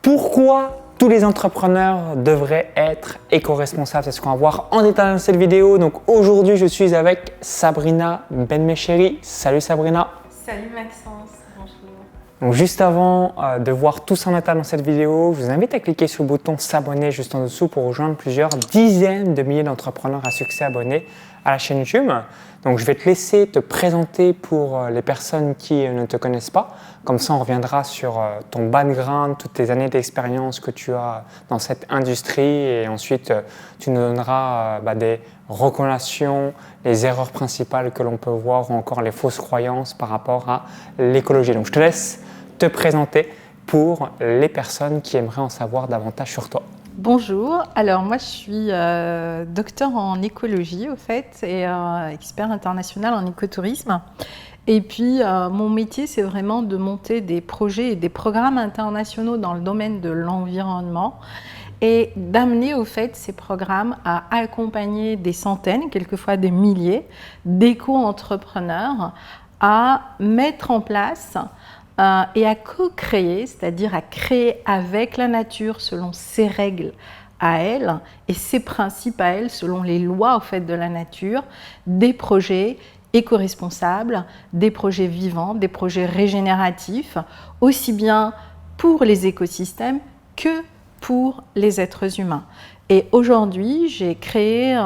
Pourquoi tous les entrepreneurs devraient être éco-responsables? C'est ce qu'on va voir en détail dans cette vidéo. Donc aujourd'hui, je suis avec Sabrina Benmecheri. Salut Sabrina. Salut Maxence, bonjour. Donc juste avant de voir tout ça en détail dans cette vidéo, je vous invite à cliquer sur le bouton s'abonner juste en dessous pour rejoindre plusieurs dizaines de milliers d'entrepreneurs à succès abonnés à la chaîne YouTube. Donc je vais te laisser te présenter pour les personnes qui ne te connaissent pas. Comme ça, on reviendra sur ton background, toutes tes années d'expérience que tu as dans cette industrie et ensuite tu nous donneras des recommandations, les erreurs principales que l'on peut voir ou encore les fausses croyances par rapport à l'écologie. Donc je te laisse te présenter pour les personnes qui aimeraient en savoir davantage sur toi. Bonjour, alors moi je suis docteur en écologie au fait et expert international en écotourisme. Et puis mon métier c'est vraiment de monter des projets et des programmes internationaux dans le domaine de l'environnement et d'amener au fait ces programmes à accompagner des centaines, quelquefois des milliers d'éco-entrepreneurs à mettre en place et à co-créer, c'est-à-dire à créer avec la nature selon ses règles à elle et ses principes à elle, selon les lois au fait de la nature, des projets éco-responsables, des projets vivants, des projets régénératifs, aussi bien pour les écosystèmes que pour les êtres humains. Et aujourd'hui, j'ai créé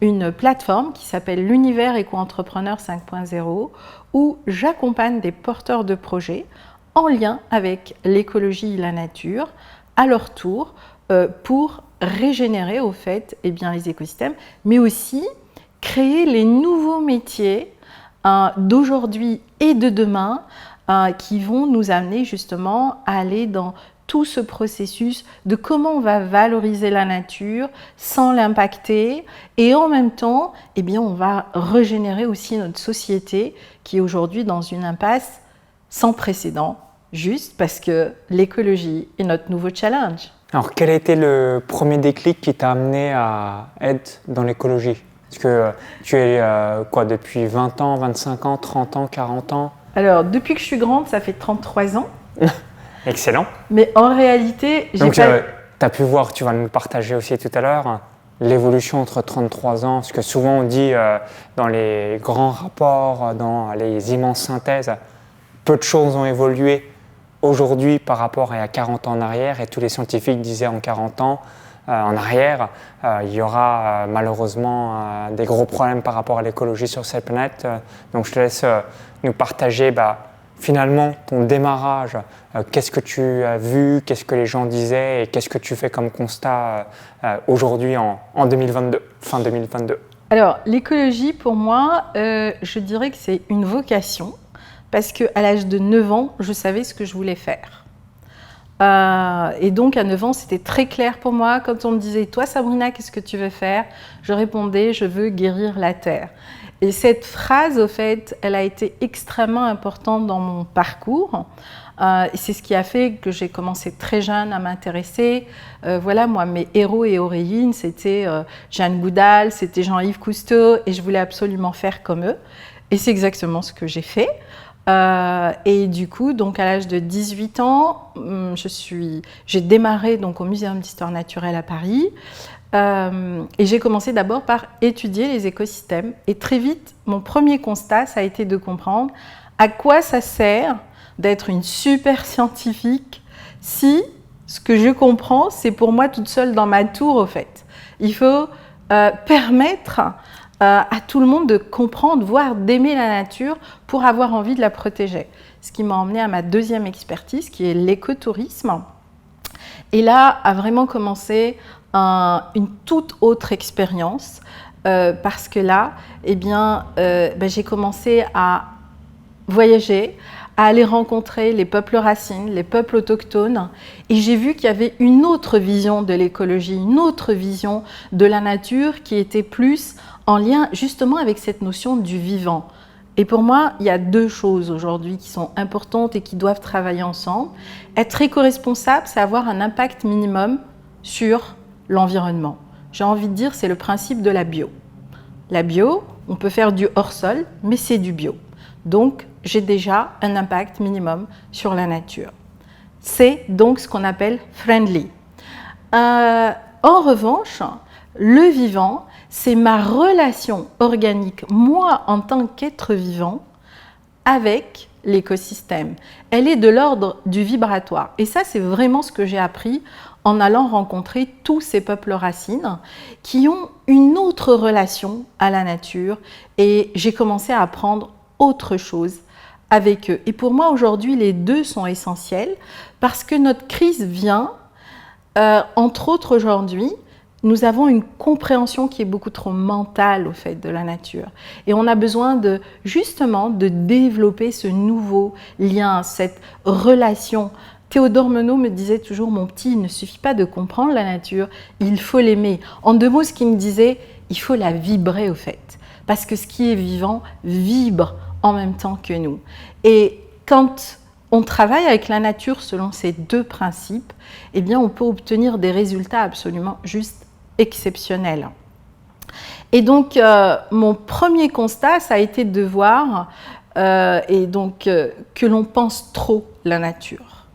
une plateforme qui s'appelle l'Univers Éco-Entrepreneur 5.0 où j'accompagne des porteurs de projets en lien avec l'écologie et la nature à leur tour pour régénérer au fait les écosystèmes, mais aussi créer les nouveaux métiers d'aujourd'hui et de demain qui vont nous amener justement à aller dans tout ce processus de comment on va valoriser la nature sans l'impacter et en même temps, on va régénérer aussi notre société qui est aujourd'hui dans une impasse sans précédent, juste parce que l'écologie est notre nouveau challenge. Alors quel a été le premier déclic qui t'a amené à être dans l'écologie? Parce que tu es depuis 20 ans, 25 ans, 30 ans, 40 ans? Alors depuis que je suis grande, ça fait 33 ans. Excellent. Mais en réalité, tu as pu voir, tu vas nous partager aussi tout à l'heure, l'évolution entre 33 ans, ce que souvent on dit dans les grands rapports, dans les immenses synthèses, peu de choses ont évolué aujourd'hui par rapport à il y a 40 ans en arrière et tous les scientifiques disaient en 40 ans en arrière, il y aura malheureusement des gros problèmes par rapport à l'écologie sur cette planète. Donc je te laisse nous partager finalement ton démarrage, qu'est-ce que tu as vu, qu'est-ce que les gens disaient et qu'est-ce que tu fais comme constat aujourd'hui en 2022, fin 2022. Alors l'écologie pour moi, je dirais que c'est une vocation parce qu'à l'âge de 9 ans, je savais ce que je voulais faire. Et donc à 9 ans, c'était très clair pour moi. Quand on me disait « Toi Sabrina, qu'est-ce que tu veux faire ?» Je répondais « Je veux guérir la Terre ». Et cette phrase, au fait, elle a été extrêmement importante dans mon parcours. Et c'est ce qui a fait que j'ai commencé très jeune à m'intéresser. Moi, mes héros et héroïnes, c'était Jeanne Goudal, c'était Jean-Yves Cousteau, et je voulais absolument faire comme eux. Et c'est exactement ce que j'ai fait. Et du coup, donc à l'âge de 18 ans, j'ai démarré donc, au Muséum d'Histoire Naturelle à Paris. Et j'ai commencé d'abord par étudier les écosystèmes. Et très vite, mon premier constat, ça a été de comprendre à quoi ça sert d'être une super scientifique si ce que je comprends, c'est pour moi toute seule dans ma tour, au fait. Il faut permettre à tout le monde de comprendre, voire d'aimer la nature pour avoir envie de la protéger. Ce qui m'a emmenée à ma deuxième expertise, qui est l'écotourisme. Et là, a vraiment commencé une toute autre expérience parce que là, j'ai commencé à voyager, à aller rencontrer les peuples racines, les peuples autochtones et j'ai vu qu'il y avait une autre vision de l'écologie, une autre vision de la nature qui était plus en lien justement avec cette notion du vivant. Et pour moi, il y a deux choses aujourd'hui qui sont importantes et qui doivent travailler ensemble. Être éco-responsable, c'est avoir un impact minimum sur l'environnement. J'ai envie de dire, c'est le principe de la bio. La bio, on peut faire du hors-sol, mais c'est du bio. Donc, j'ai déjà un impact minimum sur la nature. c'est donc ce qu'on appelle friendly. En revanche, le vivant, c'est ma relation organique, moi en tant qu'être vivant, avec l'écosystème. Elle est de l'ordre du vibratoire. Et ça, c'est vraiment ce que j'ai appris en allant rencontrer tous ces peuples racines qui ont une autre relation à la nature. Et j'ai commencé à apprendre autre chose avec eux. Et pour moi, aujourd'hui, les deux sont essentiels parce que notre crise vient, entre autres aujourd'hui, nous avons une compréhension qui est beaucoup trop mentale au fait de la nature. Et on a besoin justement de développer ce nouveau lien, cette relation. Théodore Monod me disait toujours, mon petit, il ne suffit pas de comprendre la nature, il faut l'aimer. En deux mots, ce qu'il me disait, il faut la vibrer au fait. Parce que ce qui est vivant vibre en même temps que nous. Et quand on travaille avec la nature selon ces deux principes, eh bien, on peut obtenir des résultats absolument juste exceptionnels. Et donc, mon premier constat, ça a été de voir que l'on pense trop la nature,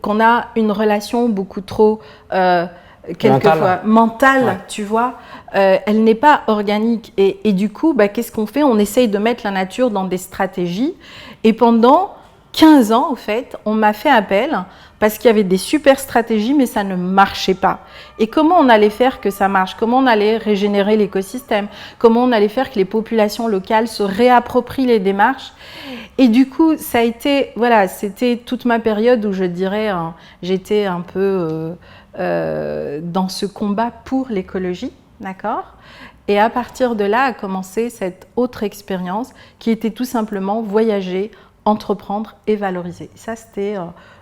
qu'on a une relation beaucoup trop quelquefois mentale, ouais. Tu vois, elle n'est pas organique. Et du coup, qu'est-ce qu'on fait? On essaye de mettre la nature dans des stratégies. Et pendant 15 ans, au fait, on m'a fait appel parce qu'il y avait des super stratégies, mais ça ne marchait pas. Et comment on allait faire que ça marche? Comment on allait régénérer l'écosystème? Comment on allait faire que les populations locales se réapproprient les démarches? Et du coup, ça a été, voilà, c'était toute ma période où je dirais, j'étais un peu dans ce combat pour l'écologie, d'accord? Et à partir de là a commencé cette autre expérience qui était tout simplement voyager, entreprendre et valoriser. Ça, c'était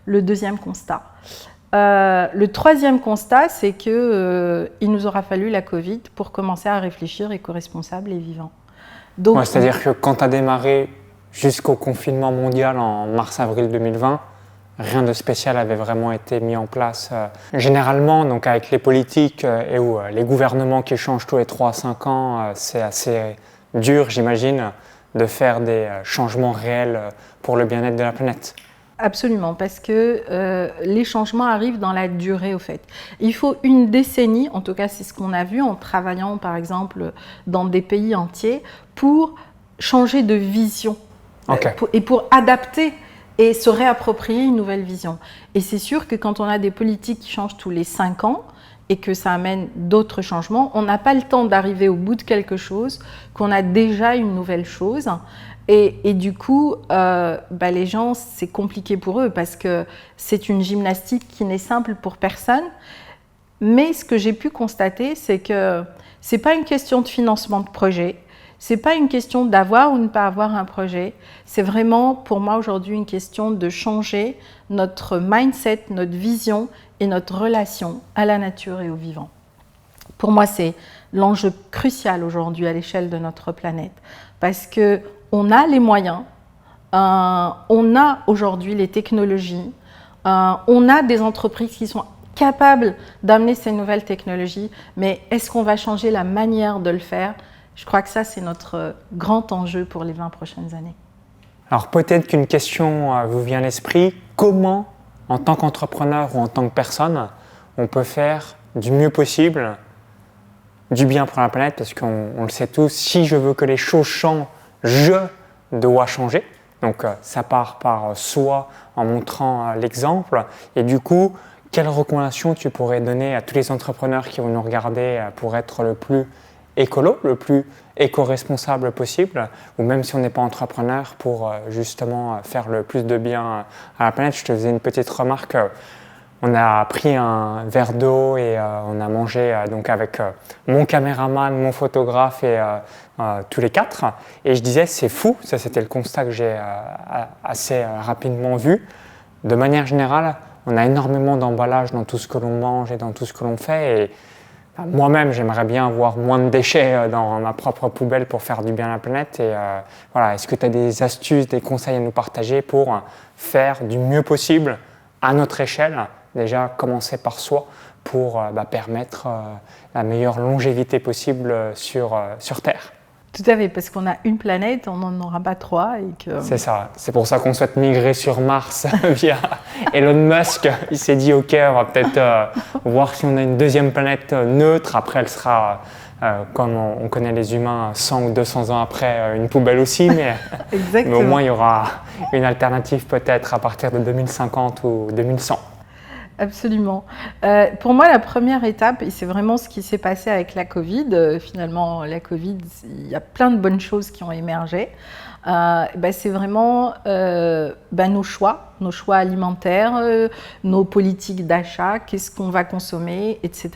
le deuxième constat. Le troisième constat, c'est qu'il nous aura fallu la Covid pour commencer à réfléchir éco-responsable et vivant. Donc, ouais, c'est-à-dire que quand tu as démarré jusqu'au confinement mondial en mars-avril 2020, rien de spécial avait vraiment été mis en place. Généralement, donc avec les politiques et où les gouvernements qui changent tous les 3 à 5 ans, c'est assez dur, j'imagine, de faire des changements réels pour le bien-être de la planète. Absolument, parce que les changements arrivent dans la durée, au fait. Il faut une décennie, en tout cas c'est ce qu'on a vu en travaillant par exemple dans des pays entiers, pour changer de vision et pour adapter et se réapproprier une nouvelle vision. Et c'est sûr que quand on a des politiques qui changent tous les 5 ans, et que ça amène d'autres changements, on n'a pas le temps d'arriver au bout de quelque chose, qu'on a déjà une nouvelle chose. Et du coup, les gens, c'est compliqué pour eux parce que c'est une gymnastique qui n'est simple pour personne. Mais ce que j'ai pu constater, c'est que ce n'est pas une question de financement de projet, ce n'est pas une question d'avoir ou ne pas avoir un projet, c'est vraiment pour moi aujourd'hui une question de changer notre mindset, notre vision et notre relation à la nature et au vivant. Pour moi, c'est l'enjeu crucial aujourd'hui à l'échelle de notre planète parce qu'on a les moyens, on a aujourd'hui les technologies, on a des entreprises qui sont capables d'amener ces nouvelles technologies, mais est-ce qu'on va changer la manière de le faire? Je crois que ça, c'est notre grand enjeu pour les 20 prochaines années. Alors peut-être qu'une question vous vient à l'esprit, comment, en tant qu'entrepreneur ou en tant que personne, on peut faire du mieux possible du bien pour la planète, parce qu'on le sait tous, si je veux que les choses changent, je dois changer. Donc ça part par soi en montrant l'exemple. Et du coup, quelles recommandations tu pourrais donner à tous les entrepreneurs qui vont nous regarder pour être le plus écolo, le plus éco-responsable possible, ou même si on n'est pas entrepreneur, pour justement faire le plus de bien à la planète? Je te faisais une petite remarque. On a pris un verre d'eau et on a mangé donc avec mon caméraman, mon photographe et tous les 4. Et je disais, c'est fou, ça c'était le constat que j'ai assez rapidement vu. De manière générale, on a énormément d'emballage dans tout ce que l'on mange et dans tout ce que l'on fait. Et moi-même, j'aimerais bien avoir moins de déchets dans ma propre poubelle pour faire du bien à la planète. Et voilà, est-ce que tu as des astuces, des conseils à nous partager pour faire du mieux possible à notre échelle? Déjà, commencer par soi pour permettre la meilleure longévité possible sur Terre. Tout à fait, parce qu'on a une planète, on n'en aura pas trois. C'est ça, c'est pour ça qu'on souhaite migrer sur Mars via Elon Musk. Il s'est dit, ok, on va peut-être voir si on a une deuxième planète neutre. Après, elle sera, comme on connaît les humains, 100 ou 200 ans après, une poubelle aussi. Mais au moins, il y aura une alternative peut-être à partir de 2050 ou 2100. Absolument. Pour moi, la première étape, et c'est vraiment ce qui s'est passé avec la Covid, finalement, la Covid, il y a plein de bonnes choses qui ont émergé. C'est vraiment nos choix alimentaires, nos politiques d'achat, qu'est-ce qu'on va consommer, etc.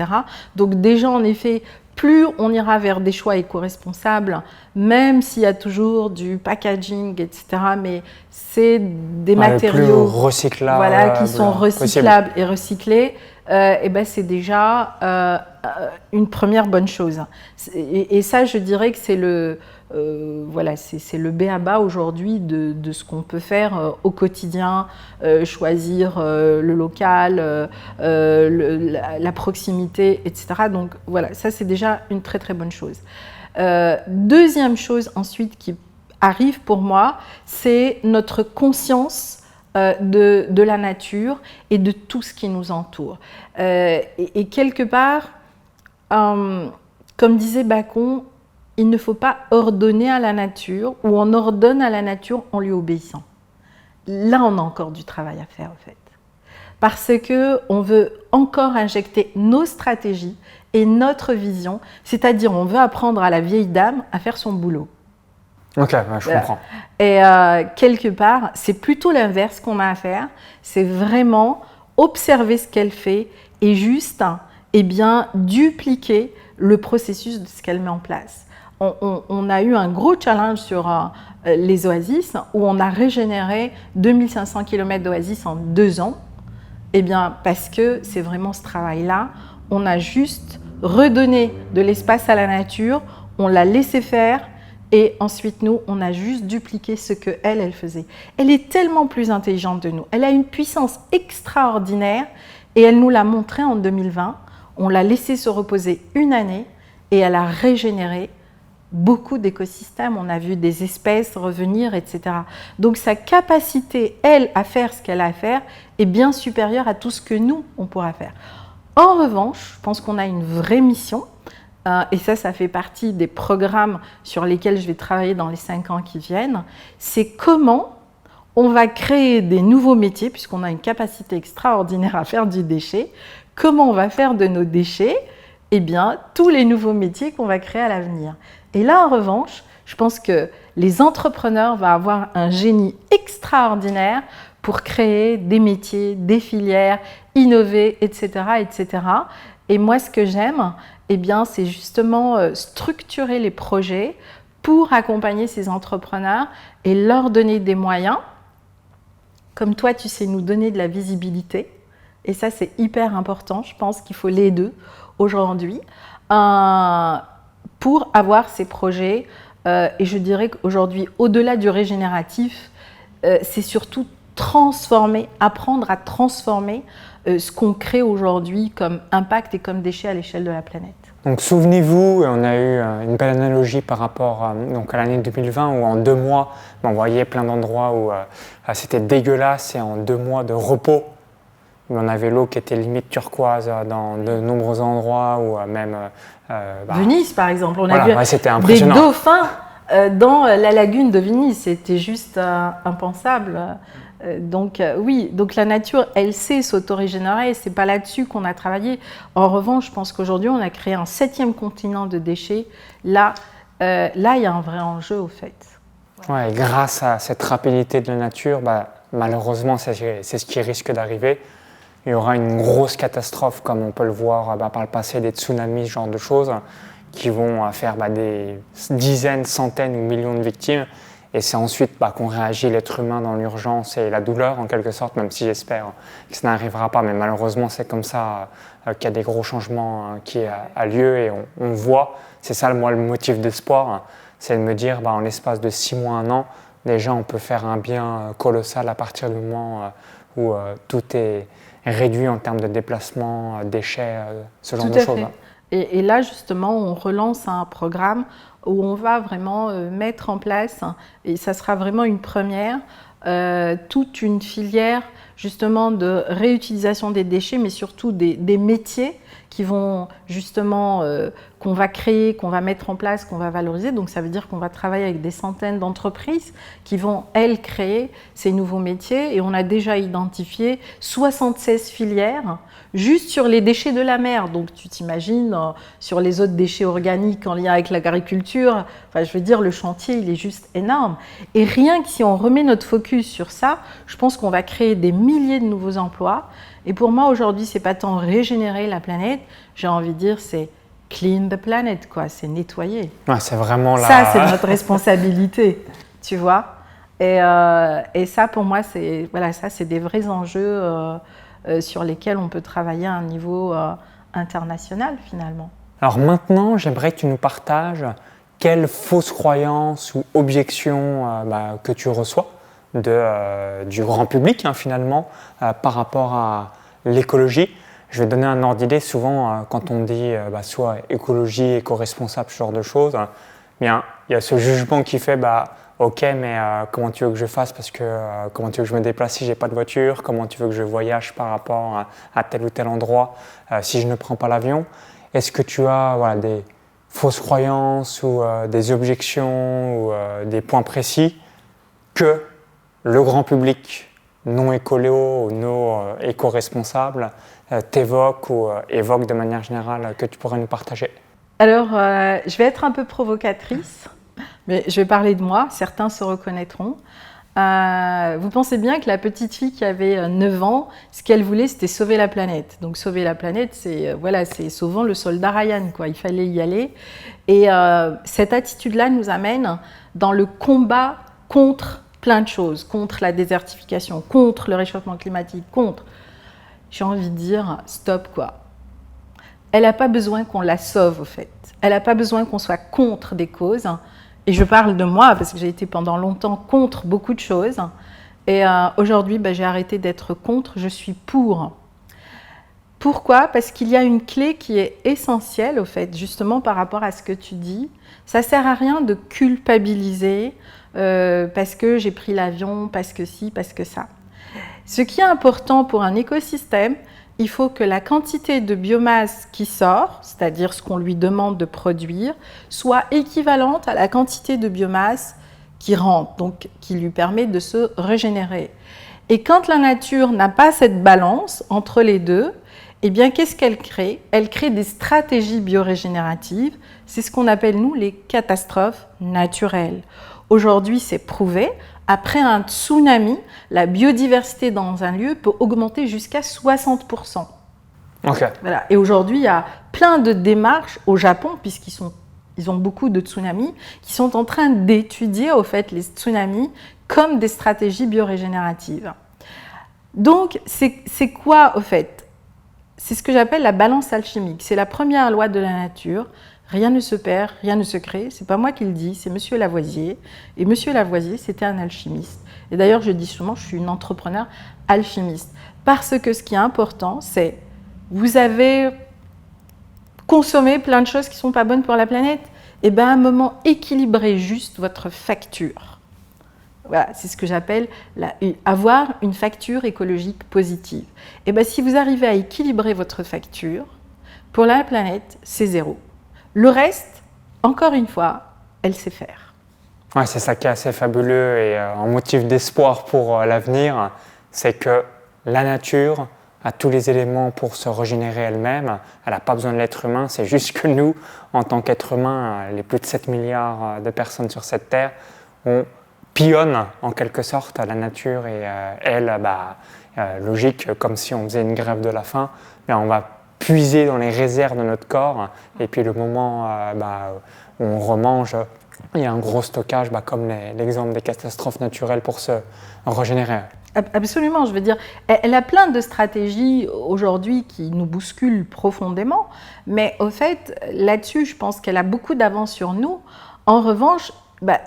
Donc déjà, en effet, plus on ira vers des choix éco-responsables, même s'il y a toujours du packaging, etc., mais c'est des matériaux recyclables, qui sont recyclables et recyclés, c'est déjà une première bonne chose. Et ça, je dirais que c'est le b.a.-ba aujourd'hui de ce qu'on peut faire au quotidien, choisir le local, la proximité, etc. Donc voilà, ça c'est déjà une très très bonne chose. Deuxième chose ensuite qui arrive pour moi, c'est notre conscience de la nature et de tout ce qui nous entoure. Et quelque part, comme disait Bacon, il ne faut pas ordonner à la nature, ou on ordonne à la nature en lui obéissant. Là, on a encore du travail à faire, en fait. Parce qu'on veut encore injecter nos stratégies et notre vision, c'est-à-dire on veut apprendre à la vieille dame à faire son boulot. Ok, je comprends. Et quelque part, c'est plutôt l'inverse qu'on a à faire, c'est vraiment observer ce qu'elle fait et juste dupliquer le processus de ce qu'elle met en place. On a eu un gros challenge sur les oasis où on a régénéré 2500 km d'oasis en 2 ans. Parce que c'est vraiment ce travail-là. On a juste redonné de l'espace à la nature, on l'a laissé faire et ensuite nous, on a juste dupliqué ce qu'elle faisait. Elle est tellement plus intelligente de nous. Elle a une puissance extraordinaire et elle nous l'a montré en 2020. On l'a laissé se reposer 1 année et elle a régénéré beaucoup d'écosystèmes, on a vu des espèces revenir, etc. Donc sa capacité, elle, à faire ce qu'elle a à faire est bien supérieure à tout ce que nous, on pourra faire. En revanche, je pense qu'on a une vraie mission, et ça fait partie des programmes sur lesquels je vais travailler dans les 5 ans qui viennent, c'est comment on va créer des nouveaux métiers, puisqu'on a une capacité extraordinaire à faire du déchet, comment on va faire de nos déchets tous les nouveaux métiers qu'on va créer à l'avenir. Et là, en revanche, je pense que les entrepreneurs vont avoir un génie extraordinaire pour créer des métiers, des filières, innover, etc., etc. Et moi, ce que j'aime, c'est justement structurer les projets pour accompagner ces entrepreneurs et leur donner des moyens. Comme toi, tu sais nous donner de la visibilité. Et ça, c'est hyper important. Je pense qu'il faut les deux aujourd'hui. Pour avoir ces projets, et je dirais qu'aujourd'hui, au-delà du régénératif, c'est surtout apprendre à transformer ce qu'on crée aujourd'hui comme impact et comme déchet à l'échelle de la planète. Donc souvenez-vous, on a eu une belle analogie par rapport à l'année 2020 où en 2 mois, on voyait plein d'endroits où c'était dégueulasse et en 2 mois de repos, on avait l'eau qui était limite turquoise dans de nombreux endroits ou même... Venise, par exemple. On a vu des dauphins dans la lagune de Venise. C'était juste impensable. Donc la nature, elle sait s'autorégénérer. C'est pas là-dessus qu'on a travaillé. En revanche, je pense qu'aujourd'hui, on a créé un 7e continent de déchets. Là, il y a un vrai enjeu, au fait. Ouais, et grâce à cette rapidité de la nature, malheureusement, c'est ce qui risque d'arriver. Il y aura une grosse catastrophe, comme on peut le voir par le passé, des tsunamis, ce genre de choses, qui vont faire des dizaines, centaines ou millions de victimes. Et c'est ensuite qu'on réagit, l'être humain, dans l'urgence et la douleur, en quelque sorte, même si j'espère que ça n'arrivera pas. Mais malheureusement, c'est comme ça qu'il y a des gros changements qui ont lieu et on voit. C'est ça, moi, le motif d'espoir, c'est de me dire, en l'espace de 6 mois, 1 an, déjà, on peut faire un bien colossal à partir du moment où tout est réduit en termes de déplacement, déchets, ce genre de choses. Et là, justement, on relance un programme où on va vraiment mettre en place, et ça sera vraiment une première, toute une filière justement de réutilisation des déchets, mais surtout des métiers qui vont justement, qu'on va créer, qu'on va mettre en place, qu'on va valoriser. Donc ça veut dire qu'on va travailler avec des centaines d'entreprises qui vont, elles, créer ces nouveaux métiers. Et on a déjà identifié 76 filières juste sur les déchets de la mer. Donc tu t'imagines, sur les autres déchets organiques en lien avec l'agriculture, enfin, je veux dire, le chantier, il est juste énorme. Et rien que si on remet notre focus sur ça, je pense qu'on va créer des milliers de nouveaux emplois. Et pour moi, aujourd'hui, c'est pas tant régénérer la planète, j'ai envie de dire, c'est clean the planet, quoi, c'est nettoyer. Ouais, c'est vraiment Ça, c'est notre responsabilité, tu vois. Et ça, pour moi, c'est voilà, ça, c'est des vrais enjeux sur lesquels on peut travailler à un niveau international, finalement. Alors maintenant, j'aimerais que tu nous partages quelles fausses croyances ou objections que tu reçois du grand public, finalement, par rapport à l'écologie. Je vais donner un ordre d'idée. Souvent, quand on dit soit écologie, éco-responsable, ce genre de choses, bien, il y a ce jugement qui fait ok, mais comment tu veux que je fasse parce que comment tu veux que je me déplace si j'ai pas de voiture, comment tu veux que je voyage par rapport à tel ou tel endroit si je ne prends pas l'avion. Est-ce que tu as des fausses croyances ou des objections ou des points précis que le grand public non écolo ou non éco-responsable t'évoque ou évoque de manière générale que tu pourrais nous partager? Alors, je vais être un peu provocatrice, mais je vais parler de moi, certains se reconnaîtront. Vous pensez bien que la petite fille qui avait 9 ans, ce qu'elle voulait, c'était sauver la planète. Donc sauver la planète, c'est sauvant le soldat Ryan, quoi. Il fallait y aller. Et cette attitude-là nous amène dans le combat contre plein de choses, contre la désertification, contre le réchauffement climatique, contre... J'ai envie de dire, stop, quoi. Elle n'a pas besoin qu'on la sauve, au fait. Elle n'a pas besoin qu'on soit contre des causes. Et je parle de moi, parce que j'ai été pendant longtemps contre beaucoup de choses. Et aujourd'hui, j'ai arrêté d'être contre, je suis pour. Pourquoi? Parce qu'il y a une clé qui est essentielle, au fait, justement par rapport à ce que tu dis. Ça ne sert à rien de culpabiliser parce que j'ai pris l'avion, parce que ci, parce que ça. Ce qui est important pour un écosystème, il faut que la quantité de biomasse qui sort, c'est-à-dire ce qu'on lui demande de produire, soit équivalente à la quantité de biomasse qui rentre, donc qui lui permet de se régénérer. Et quand la nature n'a pas cette balance entre les deux, eh bien, qu'est-ce qu'elle crée? Elle crée des stratégies biorégénératives. C'est ce qu'on appelle, nous, les catastrophes naturelles. Aujourd'hui, c'est prouvé. Après un tsunami, la biodiversité dans un lieu peut augmenter jusqu'à 60%. Okay. Voilà. Et aujourd'hui, il y a plein de démarches au Japon, puisqu'ils ont beaucoup de tsunamis, qui sont en train d'étudier au fait les tsunamis comme des stratégies biorégénératives. Donc, c'est quoi au fait? C'est ce que j'appelle la balance alchimique. C'est la première loi de la nature. Rien ne se perd, rien ne se crée. C'est pas moi qui le dis, c'est Monsieur Lavoisier. Et Monsieur Lavoisier, c'était un alchimiste. Et d'ailleurs, je dis souvent, je suis une entrepreneur alchimiste. Parce que ce qui est important, c'est vous avez consommé plein de choses qui sont pas bonnes pour la planète. Et bien, à un moment, équilibrez juste votre facture. Voilà, c'est ce que j'appelle avoir une facture écologique positive. Et bien, si vous arrivez à équilibrer votre facture, pour la planète, c'est 0. Le reste, encore une fois, elle sait faire. Ouais, c'est ça qui est assez fabuleux et un motif d'espoir pour l'avenir, c'est que la nature a tous les éléments pour se régénérer elle-même. Elle n'a pas besoin de l'être humain, c'est juste que nous, en tant qu'êtres humains, les plus de 7 milliards de personnes sur cette Terre, on pillonne en quelque sorte la nature et elle, logique, comme si on faisait une grève de la faim, mais on va puiser dans les réserves de notre corps et puis le moment où on remange, il y a un gros stockage comme l'exemple des catastrophes naturelles pour se régénérer. Absolument, je veux dire, elle a plein de stratégies aujourd'hui qui nous bousculent profondément, mais au fait, là-dessus, je pense qu'elle a beaucoup d'avance sur nous. En revanche,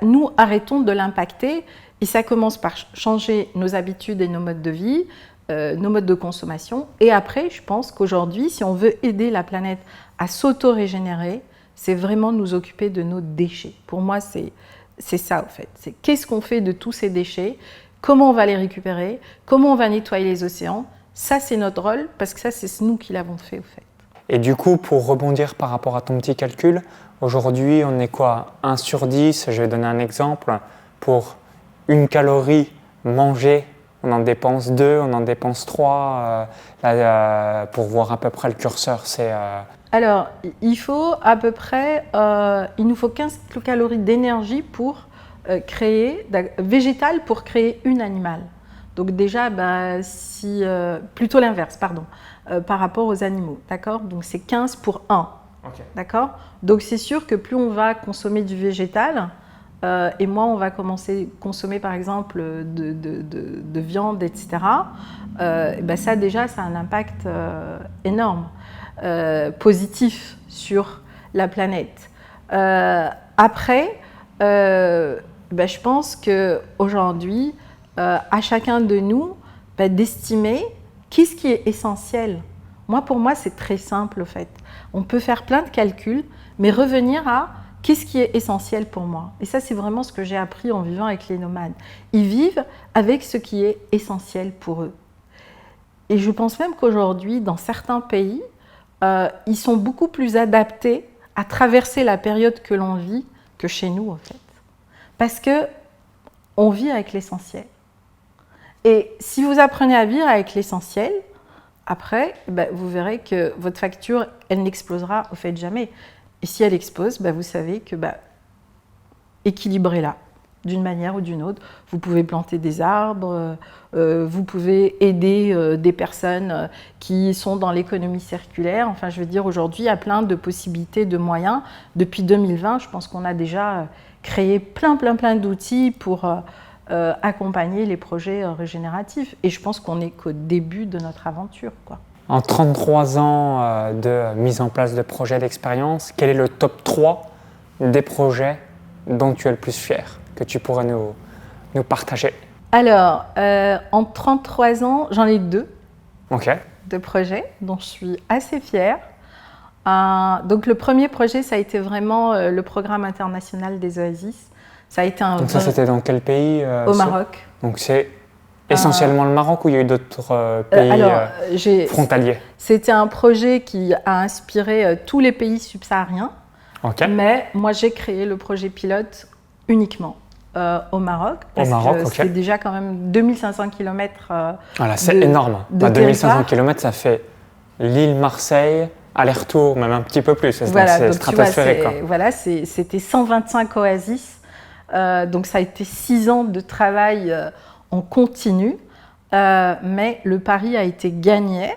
nous arrêtons de l'impacter et ça commence par changer nos habitudes et nos modes de vie, nos modes de consommation. Et après, je pense qu'aujourd'hui, si on veut aider la planète à s'auto-régénérer, c'est vraiment nous occuper de nos déchets. Pour moi, c'est ça, en fait. C'est qu'est-ce qu'on fait de tous ces déchets, comment on va les récupérer, comment on va nettoyer les océans. Ça, c'est notre rôle, parce que ça, c'est nous qui l'avons fait, au fait. Et du coup, pour rebondir par rapport à ton petit calcul, aujourd'hui, on est quoi? 1 sur 10, je vais donner un exemple. Pour 1 calorie mangée, on en dépense 2, on en dépense 3. Pour voir à peu près le curseur, c'est... Alors, il faut à peu près, il nous faut 15 calories d'énergie pour végétale pour créer une animale. Donc déjà, plutôt l'inverse, pardon, par rapport aux animaux, d'accord? Donc c'est 15 pour 1, Okay. D'accord? Donc c'est sûr que plus on va consommer du végétal, et moins on va consommer par exemple de viande, etc., ça déjà, ça a un impact énorme, positif sur la planète. Après, je pense qu'aujourd'hui, à chacun de nous d'estimer qu'est-ce qui est essentiel. Pour moi, c'est très simple, en fait. On peut faire plein de calculs, mais revenir à qu'est-ce qui est essentiel pour moi. Et ça, c'est vraiment ce que j'ai appris en vivant avec les nomades. Ils vivent avec ce qui est essentiel pour eux. Et je pense même qu'aujourd'hui, dans certains pays, ils sont beaucoup plus adaptés à traverser la période que l'on vit que chez nous, en fait. Parce qu'on vit avec l'essentiel. Et si vous apprenez à vivre avec l'essentiel, après, vous verrez que votre facture, elle n'explosera au fait jamais. Et si elle explose, vous savez que équilibrez-la d'une manière ou d'une autre. Vous pouvez planter des arbres, vous pouvez aider des personnes qui sont dans l'économie circulaire. Enfin, je veux dire, aujourd'hui, il y a plein de possibilités, de moyens. Depuis 2020, je pense qu'on a déjà créé plein d'outils pour accompagner les projets régénératifs. Et je pense qu'on n'est qu'au début de notre aventure, quoi. En 33 ans de mise en place de projets d'expérience, quel est le top 3 des projets dont tu es le plus fier, que tu pourrais nous partager? Alors, en 33 ans, j'en ai 2 de projets dont je suis assez fière. Donc le premier projet, ça a été vraiment le programme international des oasis. Ça a été Donc ça, c'était dans quel pays? Au Maroc. Donc c'est essentiellement le Maroc ou il y a eu d'autres pays frontaliers? C'était un projet qui a inspiré tous les pays subsahariens. Mais moi, j'ai créé le projet pilote uniquement au Maroc. Parce que c'est déjà quand même 2500 km voilà, c'est énorme. 2500 km, ça fait Lille-Marseille, aller-retour, même un petit peu plus. Voilà, c'est stratosphérique. Voilà, c'était 125 oasis. Donc ça a été 6 ans de travail en continu. Mais le pari a été gagné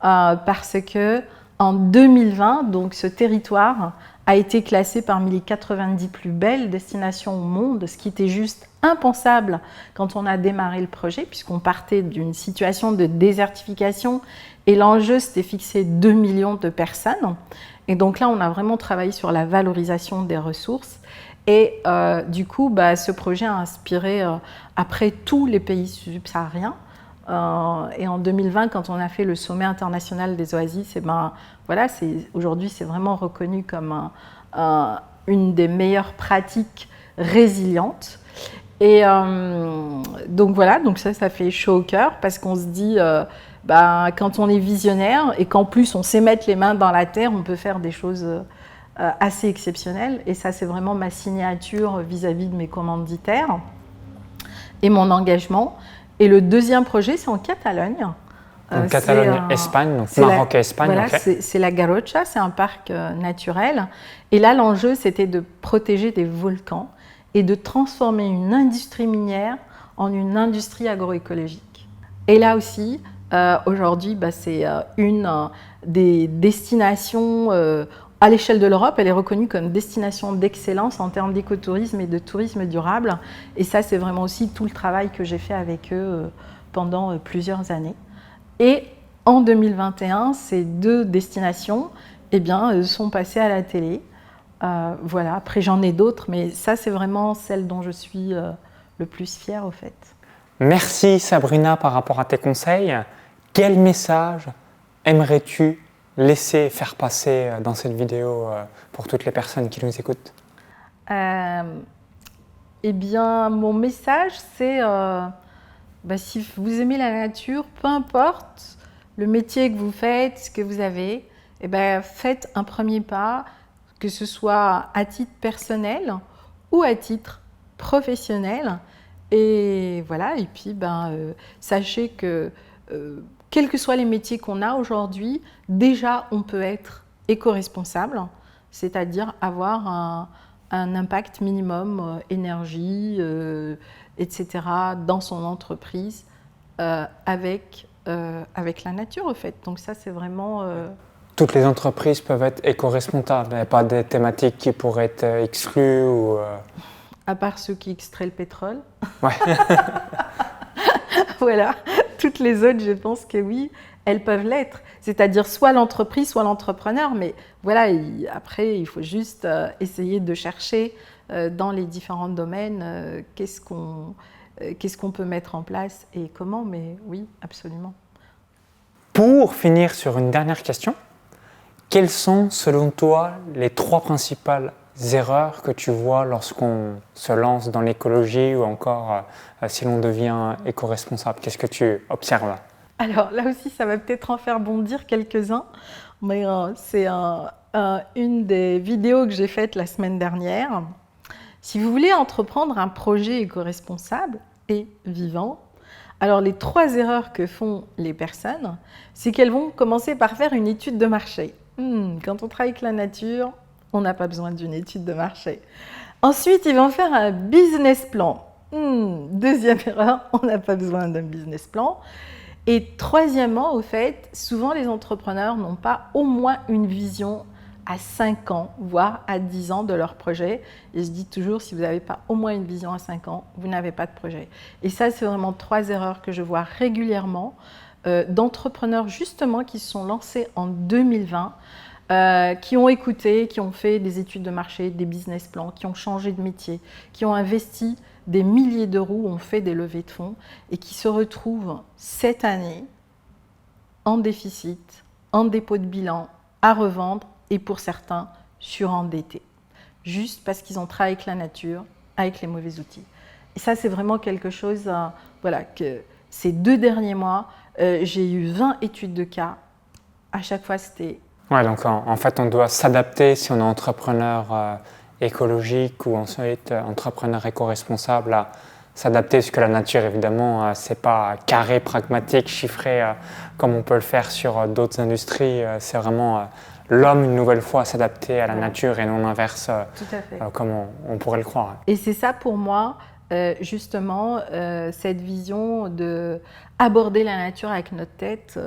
parce que en 2020, donc ce territoire a été classé parmi les 90 plus belles destinations au monde, ce qui était juste impensable quand on a démarré le projet, puisqu'on partait d'une situation de désertification et l'enjeu c'était fixé 2 millions de personnes. Et donc là, on a vraiment travaillé sur la valorisation des ressources. Et du coup, ce projet a inspiré après tous les pays subsahariens. Et en 2020, quand on a fait le sommet international des oasis, aujourd'hui c'est vraiment reconnu comme une des meilleures pratiques résilientes. Et donc voilà, donc ça fait chaud au cœur parce qu'on se dit, quand on est visionnaire et qu'en plus on sait mettre les mains dans la terre, on peut faire des choses assez exceptionnelles. Et ça, c'est vraiment ma signature vis-à-vis de mes commanditaires et mon engagement. Et le deuxième projet, c'est en Catalogne. En Catalogne, Espagne, donc Maroc et Espagne. Voilà, c'est la Garrocha, c'est un parc naturel. Et là, l'enjeu, c'était de protéger des volcans et de transformer une industrie minière en une industrie agroécologique. Et là aussi, aujourd'hui, c'est une des destinations à l'échelle de l'Europe. Elle est reconnue comme destination d'excellence en termes d'écotourisme et de tourisme durable. Et ça, c'est vraiment aussi tout le travail que j'ai fait avec eux pendant plusieurs années. Et en 2021, ces 2 destinations sont passées à la télé. Voilà. Après, j'en ai d'autres, mais ça, c'est vraiment celle dont je suis le plus fière, au fait. Merci Sabrina par rapport à tes conseils. Quel message aimerais-tu laisser faire passer dans cette vidéo pour toutes les personnes qui nous écoutent? Eh bien, mon message, c'est si vous aimez la nature, peu importe le métier que vous faites, ce que vous avez, eh ben, faites un premier pas, que ce soit à titre personnel ou à titre professionnel. Et voilà, et puis sachez que quels que soient les métiers qu'on a aujourd'hui, déjà on peut être éco-responsable, c'est-à-dire avoir un impact minimum énergie, etc. dans son entreprise avec la nature en fait. Donc ça c'est vraiment... Toutes les entreprises peuvent être éco-responsables, il n'y a pas des thématiques qui pourraient être exclues ou... À part ceux qui extraient le pétrole. Ouais. Voilà, toutes les autres, je pense que oui, elles peuvent l'être. C'est-à-dire soit l'entreprise, soit l'entrepreneur. Mais voilà, après, il faut juste essayer de chercher dans les différents domaines qu'est-ce qu'on peut mettre en place et comment. Mais oui, absolument. Pour finir sur une dernière question, quelles sont, selon toi, les 3 principales erreurs que tu vois lorsqu'on se lance dans l'écologie ou encore si l'on devient éco-responsable? Qu'est-ce que tu observes? Alors là aussi, ça va peut-être en faire bondir quelques-uns, mais c'est une des vidéos que j'ai faites la semaine dernière. Si vous voulez entreprendre un projet éco-responsable et vivant, alors les 3 erreurs que font les personnes, c'est qu'elles vont commencer par faire une étude de marché. Quand on travaille avec la nature, on n'a pas besoin d'une étude de marché. Ensuite, ils vont faire un business plan. Deuxième erreur, on n'a pas besoin d'un business plan. Et troisièmement, au fait, souvent les entrepreneurs n'ont pas au moins une vision à 5 ans, voire à 10 ans de leur projet. Et je dis toujours, si vous n'avez pas au moins une vision à 5 ans, vous n'avez pas de projet. Et ça, c'est vraiment 3 erreurs que je vois régulièrement d'entrepreneurs justement qui se sont lancés en 2020, qui ont écouté, qui ont fait des études de marché, des business plans, qui ont changé de métier, qui ont investi des milliers d'euros, ont fait des levées de fonds et qui se retrouvent cette année en déficit, en dépôt de bilan, à revendre et pour certains surendettés, juste parce qu'ils ont travaillé avec la nature, avec les mauvais outils. Et ça, c'est vraiment quelque chose, que ces 2 derniers mois, j'ai eu 20 études de cas. À chaque fois, c'était... Ouais, donc en fait, on doit s'adapter si on est entrepreneur écologique ou ensuite entrepreneur éco-responsable à s'adapter, parce que la nature, évidemment, c'est pas carré, pragmatique, chiffré comme on peut le faire sur d'autres industries. C'est vraiment l'homme, une nouvelle fois, s'adapter à la nature et non l'inverse, comme on pourrait le croire. Et c'est ça pour moi, justement, cette vision d'aborder la nature avec notre tête,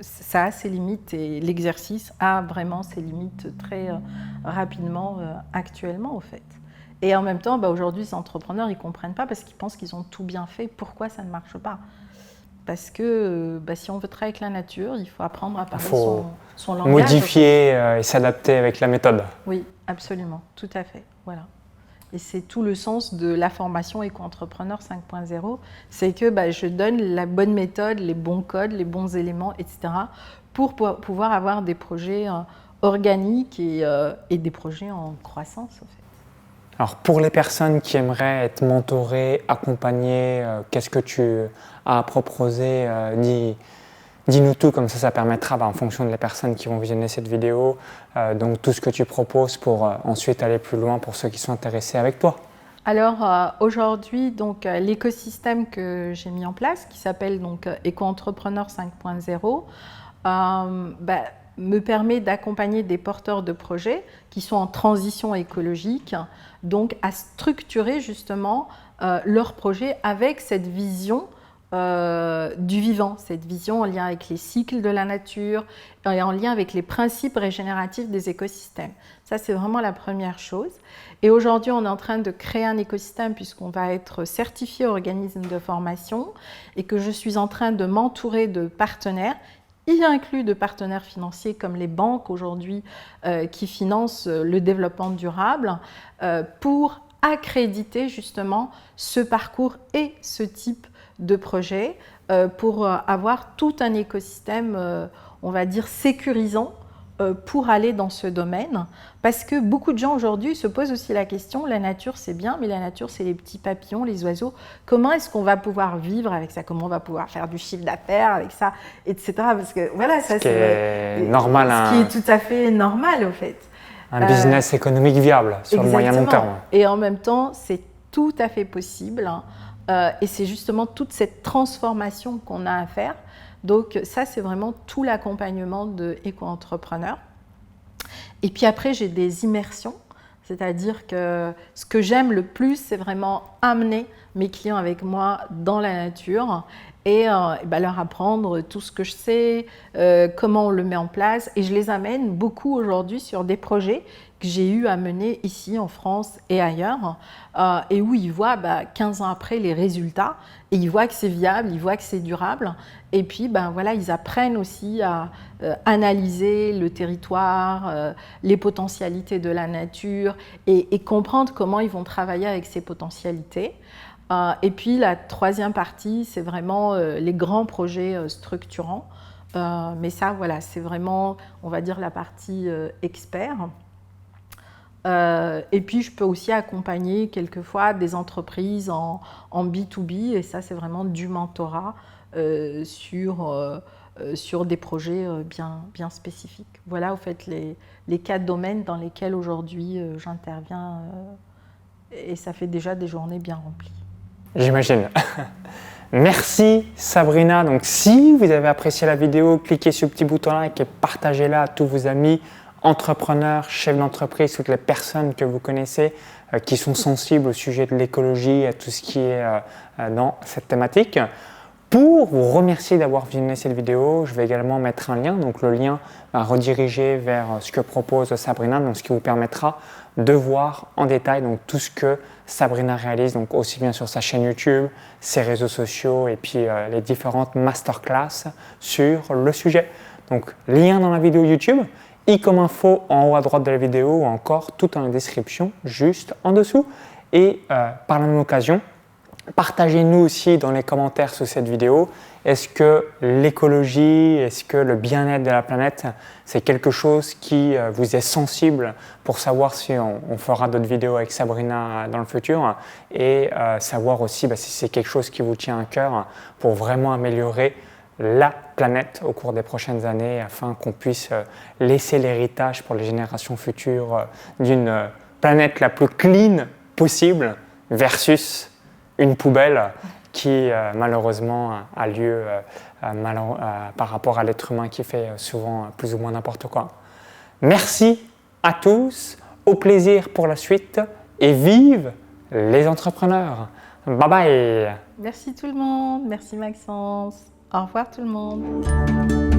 ça a ses limites et l'exercice a vraiment ses limites très rapidement actuellement, au fait. Et en même temps, aujourd'hui, les entrepreneurs, ils ne comprennent pas parce qu'ils pensent qu'ils ont tout bien fait. Pourquoi ça ne marche pas? Parce que si on veut travailler avec la nature, il faut apprendre à parler son langage. Modifier et s'adapter avec la méthode. Oui, absolument, tout à fait. Voilà. Et c'est tout le sens de la formation Éco-entrepreneur 5.0, c'est que je donne la bonne méthode, les bons codes, les bons éléments, etc. pour pouvoir avoir des projets organiques et des projets en croissance, en fait. Alors pour les personnes qui aimeraient être mentorées, accompagnées, qu'est-ce que tu as à proposer? Dis-nous tout, comme ça permettra, en fonction de les personnes qui vont visionner cette vidéo, donc tout ce que tu proposes pour ensuite aller plus loin pour ceux qui sont intéressés avec toi. Alors aujourd'hui, l'écosystème que j'ai mis en place, qui s'appelle Éco-entrepreneur 5.0, me permet d'accompagner des porteurs de projets qui sont en transition écologique, donc à structurer justement leur projet avec cette vision du vivant, cette vision en lien avec les cycles de la nature et en lien avec les principes régénératifs des écosystèmes. Ça, c'est vraiment la première chose. Et aujourd'hui, on est en train de créer un écosystème puisqu'on va être certifié organisme de formation et que je suis en train de m'entourer de partenaires, y inclus de partenaires financiers comme les banques aujourd'hui qui financent le développement durable pour accréditer justement ce parcours et ce type de projets pour avoir tout un écosystème, on va dire, sécurisant pour aller dans ce domaine. Parce que beaucoup de gens aujourd'hui se posent aussi la question, la nature c'est bien, mais la nature c'est les petits papillons, les oiseaux. Comment est-ce qu'on va pouvoir vivre avec ça? Comment on va pouvoir faire du chiffre d'affaires avec ça, etc. Parce que voilà, ça c'est normal. Ce qui est tout à fait normal au fait. Un business économique viable sur le moyen long terme. Et en même temps, c'est tout à fait possible. Et c'est justement toute cette transformation qu'on a à faire. Donc ça, c'est vraiment tout l'accompagnement de éco-entrepreneurs. Et puis après, j'ai des immersions. C'est-à-dire que ce que j'aime le plus, c'est vraiment amener mes clients avec moi dans la nature et leur apprendre tout ce que je sais, comment on le met en place. Et je les amène beaucoup aujourd'hui sur des projets que j'ai eu à mener ici en France et ailleurs, et où ils voient 15 ans après les résultats, et ils voient que c'est viable, ils voient que c'est durable, et puis voilà, ils apprennent aussi à analyser le territoire, les potentialités de la nature, et comprendre comment ils vont travailler avec ces potentialités. Et puis la troisième partie, c'est vraiment les grands projets structurants, mais ça, voilà, c'est vraiment, on va dire, la partie expert. Et puis, je peux aussi accompagner quelquefois des entreprises en B2B, et ça, c'est vraiment du mentorat sur des projets bien spécifiques. Voilà, au fait, les 4 domaines dans lesquels aujourd'hui j'interviens, et ça fait déjà des journées bien remplies. J'imagine. Merci Sabrina. Donc, si vous avez apprécié la vidéo, cliquez sur le petit bouton like et partagez-la à tous vos amis, entrepreneurs, chefs d'entreprise, toutes les personnes que vous connaissez qui sont sensibles au sujet de l'écologie, à tout ce qui est dans cette thématique. Pour vous remercier d'avoir visionné cette vidéo, je vais également mettre un lien. Donc le lien va rediriger vers ce que propose Sabrina, donc ce qui vous permettra de voir en détail donc, tout ce que Sabrina réalise, donc aussi bien sur sa chaîne YouTube, ses réseaux sociaux et puis les différentes masterclass sur le sujet. Donc lien dans la vidéo YouTube, i comme info en haut à droite de la vidéo ou encore tout en la description juste en dessous. Et par la même occasion, partagez-nous aussi dans les commentaires sous cette vidéo, est-ce que l'écologie, est-ce que le bien-être de la planète, c'est quelque chose qui vous est sensible pour savoir si on fera d'autres vidéos avec Sabrina dans le futur et savoir aussi si c'est quelque chose qui vous tient à cœur pour vraiment améliorer la planète au cours des prochaines années afin qu'on puisse laisser l'héritage pour les générations futures d'une planète la plus clean possible versus une poubelle qui malheureusement a lieu par rapport à l'être humain qui fait souvent plus ou moins n'importe quoi. Merci à tous, au plaisir pour la suite et vive les entrepreneurs. Bye bye. Merci tout le monde, merci Maxence, au revoir tout le monde.